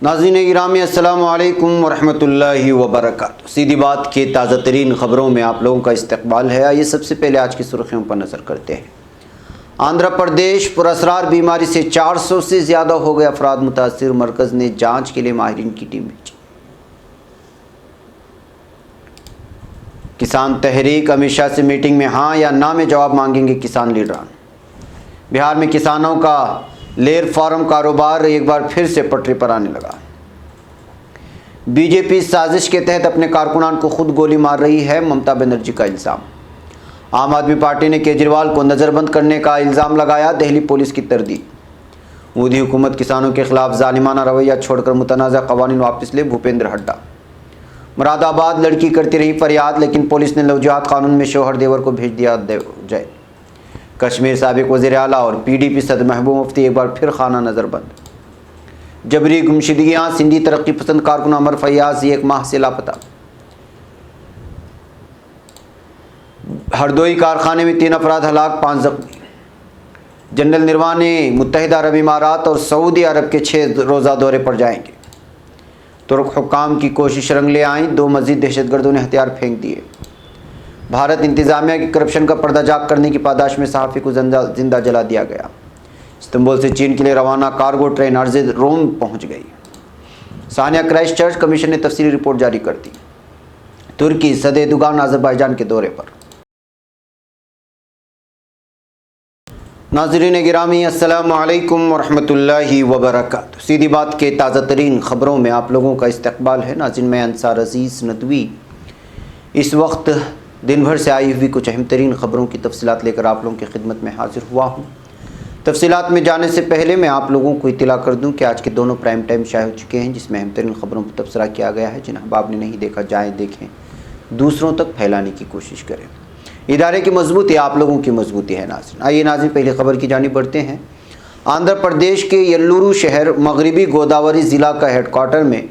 नाज़रीन गिरामी अस्सलामु अलैकुम वरहमतुल्लाहि वबरकातुहू। सीधी बात के ताज़ा तरीन ख़बरों में आप लोगों का इस्तकबाल है। आइए सबसे पहले आज की सुर्खियों पर नज़र करते हैं। आंध्र प्रदेश पुरअसरार बीमारी से 400 से ज़्यादा हो गए अफराद मुतासिर। मरकज़ ने जाँच के लिए माहिरीन की टीम भेजी। किसान तहरीक अमित शाह से मीटिंग में हाँ या ना में जवाब मांगेंगे किसान लीडरान। बिहार में किसानों का लेयर फार्म कारोबार एक बार फिर से पटरी पर आने लगा। बीजेपी साजिश के तहत अपने कारकुनान को खुद गोली मार रही है, ममता बनर्जी का इल्ज़ाम। आम आदमी पार्टी ने केजरीवाल को नज़रबंद करने का इल्ज़ाम लगाया, दिल्ली पुलिस की तरदीद। मोदी हुकूमत किसानों के खिलाफ जालिमाना रवैया छोड़कर मुतनाज़ा कवानीन वापस ले, भूपेंद्र हड्डा। मुरादाबाद लड़की करती रही फरियाद, लेकिन पुलिस ने लव जिहाद कानून में शोहर देवर को भेज दिया जय। कश्मीर साबिक वज़ीर आला और PDP सदर महबूब मुफ्ती एक बार फिर खाना नज़रबंद। जबरी गुमशुदगियाँ, सिंधी तरक्की पसंद कारकुन अमर फैयाज 1 माह से लापता। हरदोई कारखाने में 3 अफराद हलाक, 5 जख्मी। जनरल निर्वाने मुत्तहिदा अरब इमारात और सऊदी अरब के 6 रोज़ा दौरे पर जाएंगे। तुर्क हुक्काम की कोशिश रंग ले आई, 2 मज़ीद दहशतगर्दों ने हथियार फेंक दिए। भारत इंतज़ामिया की करप्शन का पर्दाजाक करने की पादाश में सहाफ़ी को जिंदा जला दिया गया। इस्तांबुल से चीन के लिए रवाना कार्गो ट्रेन अर्ज़ रोम पहुंच गई। सानिया क्राइस्ट चर्च कमीशन ने तफसीली रिपोर्ट जारी कर दी। तुर्की सदर एर्दोगान अज़रबैजान के दौरे पर। नाज़रीन गिरामी अस्सलामु अलैकुम वरहमतुल्लाहि वबरकातुहू। सीधी बात के ताज़ा तरीन ख़बरों में आप लोगों का इस्तकबाल है। नाज़रीन मैं अंसार अज़ीज़ नदवी इस वक्त दिन भर से आई हुई कुछ अहम तरीन ख़बरों की तफसीलात लेकर आप लोगों की खिदमत में हाजिर हुआ हूँ। तफसीलात में जाने से पहले मैं आप लोगों को इत्तला कर दूँ कि आज के दोनों प्राइम टाइम शाये हो चुके हैं, जिसमें अहम तरीन ख़बरों पर तबसरा किया गया है। जिन अहबाब ने नहीं देखा जाए देखें, दूसरों तक फैलाने की कोशिश करें। इदारे की मजबूती आप लोगों की मजबूती है। नाज़रीन आइए नाज़रीन पहले ख़बर की जानिब बढ़ते हैं। आंध्र प्रदेश के यल्लूरू शहर मगरबी गोदावरी ज़िला का हेडक्वार्टर में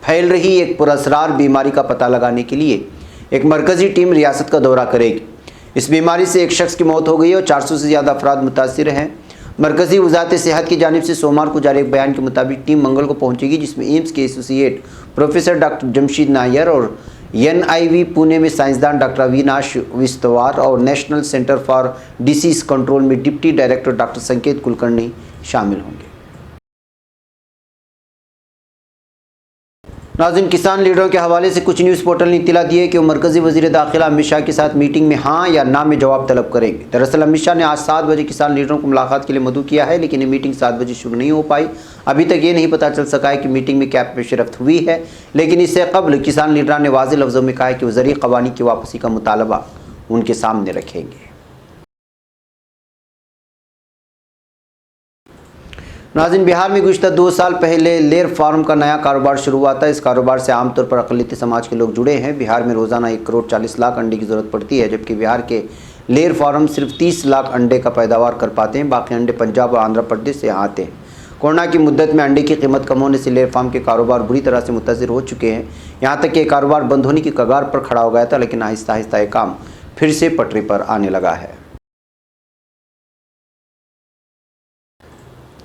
फैल रही एक पुरअसरार बीमारी का पता लगाने के लिए एक मरकज़ी टीम रियासत का दौरा करेगी। इस बीमारी से एक शख्स की मौत हो गई और 400 से ज़्यादा अफराद मुतासिर हैं। मरकज़ी वज़ारत सेहत की जानिब से सोमवार को जारी एक बयान के मुताबिक टीम मंगल को पहुंचेगी, जिसमें एम्स के associate professor doctor Jamshid Nair और NIV पुणे में साइंसदान डॉक्टर अविनाश विस्तवार और national centre for disease control में deputy director doctor Sanket Kulkarni शामिल होंगे। नाज़रीन किसान लीडरों के हवाले से कुछ न्यूज़ पोर्टल ने इत्तला दी है कि वो मरकज़ी वज़ीर दाखिला अमित शाह के साथ मीटिंग में हाँ या ना में जवाब तलब करेंगे। दरअसल अमित शाह ने आज 7 बजे किसान लीडरों को मुलाकात के लिए मदऊ किया है, लेकिन ये मीटिंग 7 बजे शुरू नहीं हो पाई। अभी तक ये नहीं पता चल सका है कि मीटिंग में क्या पेशरफ्त हुई है, लेकिन इससे कबल किसान लीडरान ने वाज़ेह लफ्ज़ों में कहा है कि वो ज़रूरी क़वानीन की वापसी का मुतालबा उनके सामने रखेंगे। नाज़रीन बिहार में गुज़िश्ता 2 साल पहले लेयर फार्म का नया कारोबार शुरू हुआ था। इस कारोबार से आमतौर पर अक़लियती समाज के लोग जुड़े हैं। बिहार में रोज़ाना 1 करोड़ 40 लाख अंडे की ज़रूरत पड़ती है, जबकि बिहार के लेयर फार्म सिर्फ 30 लाख अंडे का पैदावार कर पाते हैं। बाकी अंडे पंजाब और आंध्र प्रदेश से आते हैं। कोरोना की मुद्दत में अंडे की कीमत कम होने से लेयर फार्म के कारोबार बुरी तरह से मुतासिर हो चुके हैं। यहाँ तक कि ये कारोबार बंद होने की कगार पर खड़ा हो गया था, लेकिन आहिस्ता आहिस्ता ये काम फिर से पटरी पर आने लगा है।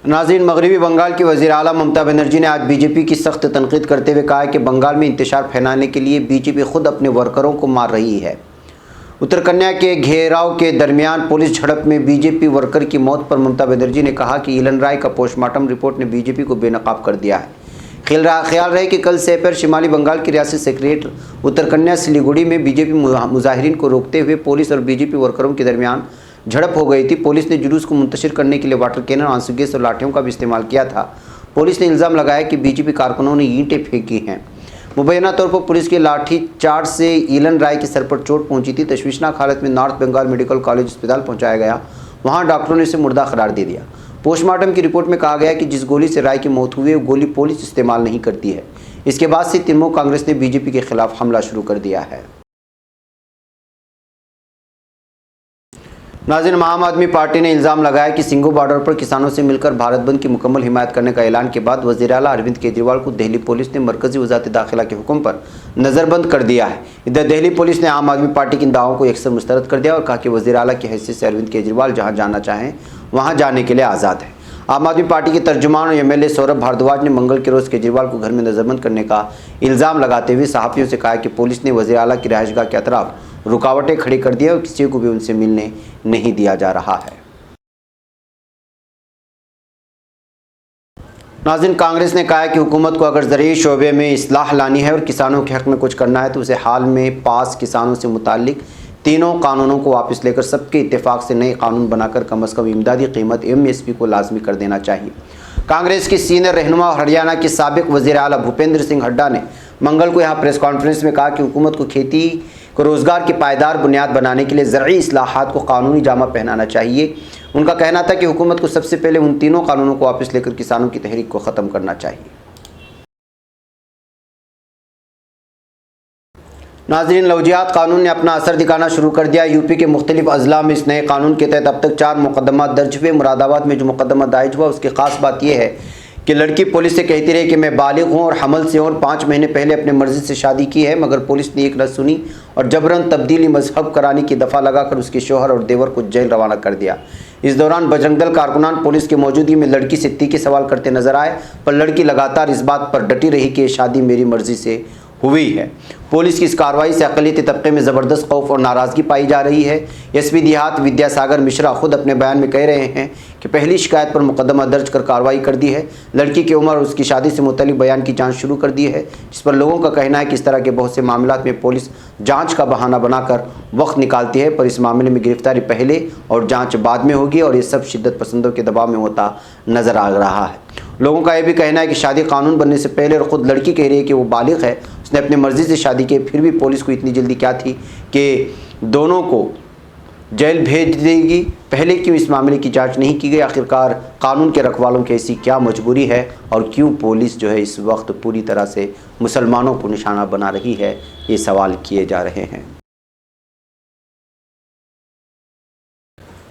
नाज़रीन मगरबी बंगाल की वज़ीर आला ममता बनर्जी ने आज बीजेपी की सख्त तनकीद करते हुए कहा है कि बंगाल में इंतशार फैलाने के लिए बीजेपी खुद अपने वर्करों को मार रही है। उत्तर कन्या के घेराव के दरमियान पुलिस झड़प में बीजेपी वर्कर की मौत पर ममता बनर्जी ने कहा कि इलन राय का पोस्टमार्टम रिपोर्ट ने बीजेपी को बेनकाब कर दिया है। ख्याल रहे कि कल सेपर शिमाली बंगाल की रियासत सेक्रेटरी उत्तर कन्या सिलीगुड़ी में बीजेपी मुजाहिरीन को रोकते हुए पुलिस और बीजेपी वर्करों के दरमियान झड़प हो गई थी। पुलिस ने जुलूस को मुंतशिर करने के लिए वाटर कैनन, आंसू गैस और लाठियों का भी इस्तेमाल किया था। पुलिस ने इल्ज़ाम लगाया कि बीजेपी कारकुनों ने ईंटें फेंकी हैं। मुबैना तौर पर पुलिस के लाठी चार्ज से इलन राय के सर पर चोट पहुंची थी। तशवीशनाक हालत में नॉर्थ बंगाल मेडिकल कॉलेज अस्पताल पहुंचाया गया। वहां डॉक्टरों ने इसे मुर्दा करार दे दिया। पोस्टमार्टम की रिपोर्ट में कहा गया कि जिस गोली से राय की मौत हुई वो गोली पुलिस इस्तेमाल नहीं करती है। इसके बाद से तृणमूल कांग्रेस ने बीजेपी के खिलाफ हमला शुरू कर दिया है। नाज़रीन आम आदमी पार्टी ने इल्ज़ाम लगाया कि सिंघू बॉर्डर पर किसानों से मिलकर भारत बंद की मुकम्मल हिमायत करने का ऐलान के बाद वज़ीर आला अरविंद केजरीवाल को दिल्ली पुलिस ने मरकज़ी वज़ारत दाखिला के हुक्म पर नज़रबंद कर दिया है। इधर दिल्ली पुलिस ने आम आदमी पार्टी के इन दावों को यकसर मुस्तरद कर दिया और कहा कि वज़ीर आला की हैसियत से अरविंद केजरीवाल जहाँ जाना चाहें वहाँ जाने के लिए आज़ाद है। आम आदमी पार्टी के तर्जुमान और एमएलए सौरभ भारद्वाज ने मंगल के रोज केजरीवाल को घर में नजरबंद करने का इल्जाम लगाते हुए सहाफियों से कहा कि पुलिस ने वज़ीर आला की रिहाइशगाह के अतराफ रुकावटें खड़ी कर दी है और किसी को भी उनसे मिलने नहीं दिया जा रहा है। नाज़रीन, कांग्रेस ने कहा है कि हुकूमत को अगर ज़रूरी शोबे में इस्लाह लानी है और किसानों के हक़ में कुछ करना है तो उसे हाल में पास किसानों से मुताल्लिक तीनों कानूनों को वापस लेकर सबके इत्तेफाक से नए कानून बनाकर कम अज़ कम इमदादी कीमत MSP को लाजमी कर देना चाहिए। कांग्रेस के सीनियर रहनुमा और हरियाणा के साबिक वज़ीर आला भूपेंद्र सिंह हुड्डा ने मंगल को यहाँ प्रेस कॉन्फ्रेंस में कहा कि हुकूमत को खेती को रोज़गार की पायदार बुनियाद बनाने के लिए ज़रूरी इस्लाहात को कानूनी जामा पहनाना चाहिए। उनका कहना था कि हुकूमत को सबसे पहले उन तीनों कानूनों को वापस लेकर किसानों की तहरीक को ख़त्म करना चाहिए। नाज़रीन, लवजियात कानून ने अपना असर दिखाना शुरू कर दिया। यूपी के मुख्तलिफ अजला में इस नए कानून के तहत अब तक 4 मुकदमा दर्ज हुए। मुरादाबाद में जो मुकदमा दर्ज हुआ उसकी ख़ास बात यह है कि लड़की पुलिस से कहती रही कि मैं बालिग हूँ और हमल से और 5 महीने पहले अपने मर्जी से शादी की है, मगर पुलिस ने एक न सुनी और जबरन तब्दीली मजहब कराने की दफ़ा लगाकर उसके शोहर और देवर को जेल रवाना कर दिया। इस दौरान बजरंग दल कारकुनान पुलिस की मौजूदगी में लड़की से तीखे सवाल करते नजर आए, पर लड़की लगातार इस बात पर डटी रही कि शादी मेरी मर्जी से हुई है। पुलिस की इस कार्रवाई से अक़लियती तबके में ज़बरदस्त खौफ और नाराज़गी पाई जा रही है। एसपी देहात विद्यासागर मिश्रा खुद अपने बयान में कह रहे हैं कि पहली शिकायत पर मुकदमा दर्ज कर कार्रवाई कर दी है। लड़की की उम्र और उसकी शादी से मुतल्लिक बयान की जांच शुरू कर दी है, जिस पर लोगों का कहना है कि इस तरह के बहुत से मामलों में पुलिस जांच का बहाना बनाकर वक्त निकालती है, पर इस मामले में गिरफ्तारी पहले और जांच बाद में होगी और ये सब शिद्दत पसंदों के दबाव में होता नजर आ रहा है। लोगों का यह भी कहना है कि शादी कानून बनने से पहले और ख़ुद लड़की कह रही है कि वो बालिग है, उसने अपनी मर्ज़ी से शादी की, फिर भी पुलिस को इतनी जल्दी क्या थी कि दोनों को जेल भेज देगी। पहले क्यों इस मामले की जांच नहीं की गई? आखिरकार कानून के रखवालों की ऐसी क्या मजबूरी है और क्यों पुलिस जो है इस वक्त पूरी तरह से मुसलमानों को निशाना बना रही है? ये सवाल किए जा रहे हैं।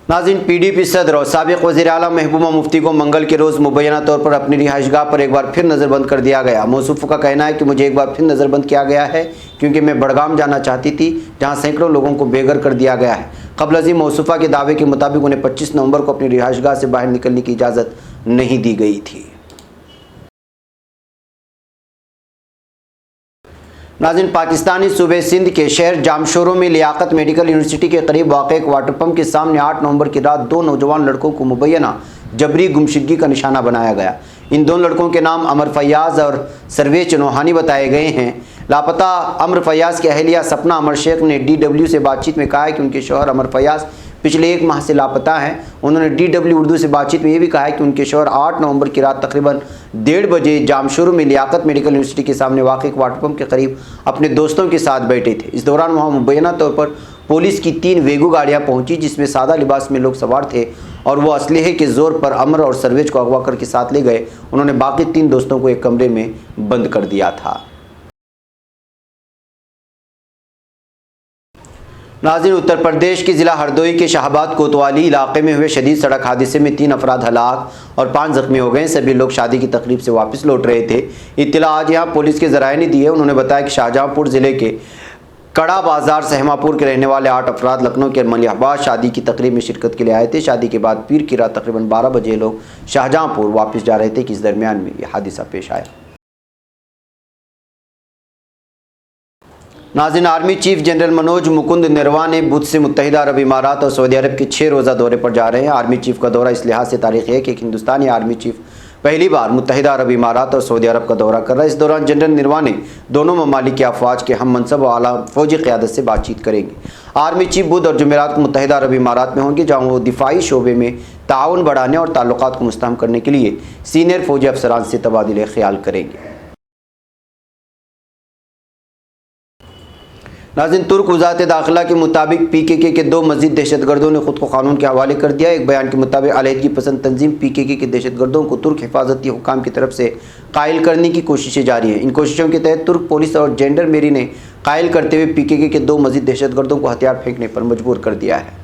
नाज़रीन, PDP सदर और साबिक़ वज़ीर आला महबूबा मुफ्ती को मंगल के रोज़ मुबैना तौर पर अपनी रिहाइशगाह पर एक बार फिर नज़रबंद कर दिया गया। मौसूफ़ का कहना है कि मुझे एक बार फिर नज़रबंद किया गया है क्योंकि मैं बड़गाम जाना चाहती थी, जहां सैकड़ों लोगों को बेघर कर दिया गया है। क़ब्ल अज़ीम मौसूफ़ा के दावे के मुताबिक उन्हें 25 नवंबर को अपनी रिहाइशगाह से बाहर निकलने की इजाज़त नहीं दी गई थी। नाज़रीन, पाकिस्तानी सूबे सिंध के शहर जामशोरों में लियाकत मेडिकल यूनिवर्सिटी के करीब वाक़ एक वाटर पंप के सामने 8 नवंबर की रात 2 नौजवान लड़कों को मुबैना जबरी गुमशुदगी का निशाना बनाया गया। इन 2 लड़कों के नाम अमर फयाज़ और सरवेज चनोहानी बताए गए हैं। लापता अमर फयाज़ की अहलिया सपना अमर शेख ने DW से बातचीत में कहा है कि उनके शौहर अमर फयाज़ पिछले 1 माह से लापता हैं। उन्होंने DW उर्दू से बातचीत में ये भी कहा है कि उनके शौहर 8 नवंबर की रात तकरीबन 1:30 बजे जामशोरों में लियाकत मेडिकल यूनिवर्सिटी के सामने वाक़ वाटर पंप के करीब अपने दोस्तों के साथ बैठे थे। इस दौरान वहाँ मुबैना तौर पर पुलिस की 3 वेगो गाड़ियाँ पहुँची, जिसमें सादा लिबास में लोग सवार थे और वो असलहे के ज़ोर पर अमर और सरवेज को अगवा करके साथ ले गए। उन्होंने बाकी 3 दोस्तों को एक कमरे में बंद कर दिया था। नाज़रीन, उत्तर प्रदेश के ज़िला हरदोई के शाहबाद कोतवाली इलाके में हुए शदीद सड़क हादसे में 3 अफराद हलाक और 5 ज़ख्मी हो गए। सभी लोग शादी की तकरीब से वापस लौट रहे थे। इत्तला आज यहाँ पुलिस के ज़राए ने दी है। उन्होंने बताया कि शाहजहाँपुर ज़िले के कड़ा बाज़ार सहमापुर के रहने वाले 8 अफराद लखनऊ के मलिहाबाद शादी की तकरीब में शिरकत के लिए आए थे। शादी के बाद पीर की रात तकरीबन 12 बजे लोग शाहजहाँपुर वापस जा रहे थे कि इस दरमियान में यह हादसा पेश आया। नाज़रीन, army chief general Manoj Mukund Naravane बुध से मुत्तहिदा अरब इमारात और सऊदी अरब के 6 रोज़ा दौरे पर जा रहे हैं। आर्मी चीफ का दौरा इस लिहाज से तारीख़ी है कि एक हिंदुस्तानी आर्मी चीफ पहली बार मुत्तहिदा अरब इमारात और सऊदी अरब का दौरा कर रहा है। इस दौरान जनरल नरवाने दोनों ममालिक की अफवाज के हम मनसब और आला फ़ौजी क़यादत से बातचीत करेंगे। आर्मी चीफ बुध और जुमेरात को मुत्तहिदा अरब इमारात में होंगे, जहाँ वो दिफाई शोबे में ताउन बढ़ाने और ताल्लुकात को मुस्तहम करने के लिए सीनियर फ़ौजी अफसरान से तबादुल ख्याल करेंगे। नाज़रीन, तुर्क वज़ारत दाखिला के मुताबिक PKK के 2 मज़ीद दहशतगर्दों ने ख़ुद को कानून के हवाले कर दिया। एक बयान के मुताबिक अलहदगी पसंद तंजीम PKK के दहशतगर्दों को तुर्क हिफाजती हुकाम की तरफ से कायल करने की कोशिशें जारी हैं। इन कोशिशों के तहत तुर्क पुलिस और जेंडरमेरी ने कायल करते हुए PKK के 2 मज़ीद दहशतगर्दों को हथियार फेंकने पर मजबूर कर दिया है।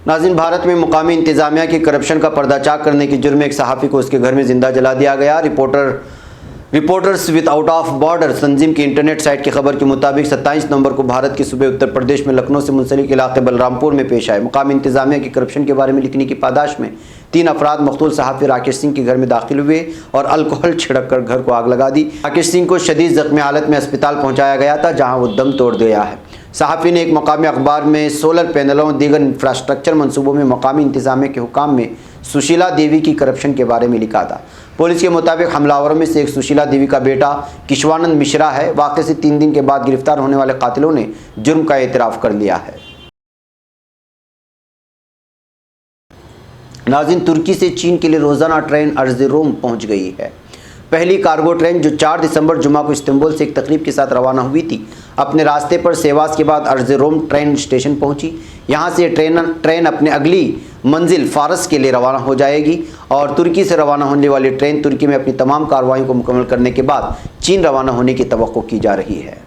नाज़रीन, भारत में मुकामी इंतज़ामिया की करप्शन का पर्दाचाक करने के जुर्म एक सहाफ़ी को उसके घर में ज़िंदा जला दिया गया। Reporter reporters without of border तंजीम की इंटरनेट साइट की खबर के मुताबिक 27 नवंबर को भारत के सूबे उत्तर प्रदेश में लखनऊ से मुंसलिक इलाके बलरामपुर में पेश आए। मुकामी इंतजामिया की करप्शन के बारे में लिखने की पादाश में 3 अफराद मकतूल सहाफ़ी राकेश सिंह के घर में दाखिल हुए और अल्कोहल छिड़क कर घर को आग लगा दी। राकेश सिंह को शदीद जख्मी हालत में अस्पताल पहुँचाया गया था, जहाँ वो दम तोड़ गया है। सहाफ़ी ने एक मकामी अखबार में सोलर पैनलों और दीगर इंफ्रास्ट्रक्चर मनसूबों में मकामी इंतजामिया के हुकाम में सुशीला देवी की करप्शन के बारे में लिखा था। पुलिस के मुताबिक हमलावरों में से एक सुशीला देवी का बेटा किशवानंद मिश्रा है। वाक़े से 3 दिन के बाद गिरफ्तार होने वाले कातिलों ने जुर्म का एतराफ़ कर लिया है। नाज़रीन, तुर्की से चीन के लिए रोज़ाना ट्रेन अर्ज़ रोम पहुँच गई है। पहली कार्गो ट्रेन जो 4 दिसंबर जुमा को इस्तांबुल से एक तकरीब के साथ रवाना हुई थी, अपने रास्ते पर सेवास के बाद अर्ज़ रोम ट्रेन स्टेशन पहुंची। यहां से ट्रेन अपने अगली मंजिल फारस के लिए रवाना हो जाएगी और तुर्की से रवाना होने वाली ट्रेन तुर्की में अपनी तमाम कार्रवाइयों को मुकम्मल करने के बाद चीन रवाना होने की तवक्को की जा रही है।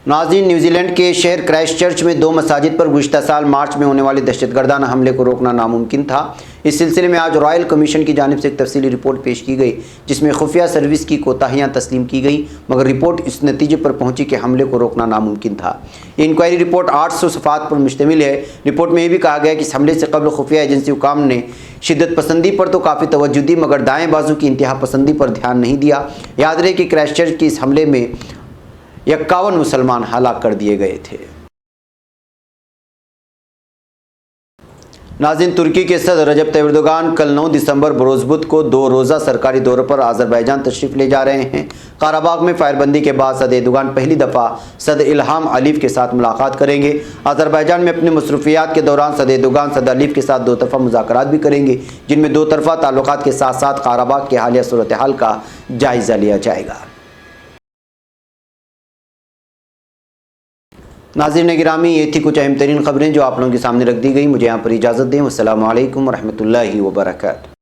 नाज़रीन, न्यूजीलैंड के शहर क्राइस्टचर्च में 2 मसाजिद पर गुज़िश्ता साल मार्च में होने वाले दहशतगर्दाना हमले को रोकना नामुमकिन था। इस सिलसिले में आज रॉयल कमीशन की जानिब से एक तफसीली रिपोर्ट पेश की गई, जिसमें खुफिया सर्विस की कोताहियाँ तस्लीम की गई, मगर रिपोर्ट इस नतीजे पर पहुंची कि हमले को रोकना नामुमकिन था। ये इंक्वायरी रिपोर्ट 800 सफ़ात पर मुश्तमिल है। रिपोर्ट में यह भी कहा गया कि इस हमले से कबल खुफिया एजेंसी हुकाम ने शिद्दत पसंदी पर तो काफ़ी तवज्जो दी, मगर दाएँ बाजू की इंतहा पसंदी पर ध्यान नहीं दिया। याद रहे कि क्राइस्टचर्च के इस हमले में 51 मुसलमान हलाक कर दिए गए थे। नाज़रीन, तुर्की के सदर रजब तैयब एर्दोगान कल 9 दिसंबर बरोज़ बुध को 2 रोज़ा सरकारी दौरे पर आज़रबाईजान तशरीफ़ ले जा रहे हैं। काराबाग में फायरबंदी के बाद सदर एर्दोगान पहली दफ़ा सदर इल्हाम अलीव के साथ मुलाकात करेंगे। आज़रबाईजान में अपनी मसरूफियात के दौरान सदर एर्दोगान सदर अलीव के साथ 2 तरफ़ा मुज़ाकरात भी करेंगे, जिनमें 2 तरफ़ा ताल्लुकात के साथ साथ काराबाग के हालिया सूरत हाल का जायज़ा लिया जाएगा। नाज़रीन गिरामी, ये थी कुछ अहम तरीन खबरें जो आप लोगों के सामने रख दी गई। मुझे यहाँ पर इजाज़त दें। अस्सलामु अलैकुम वरहमतुल्लाहि वबरकातुहू।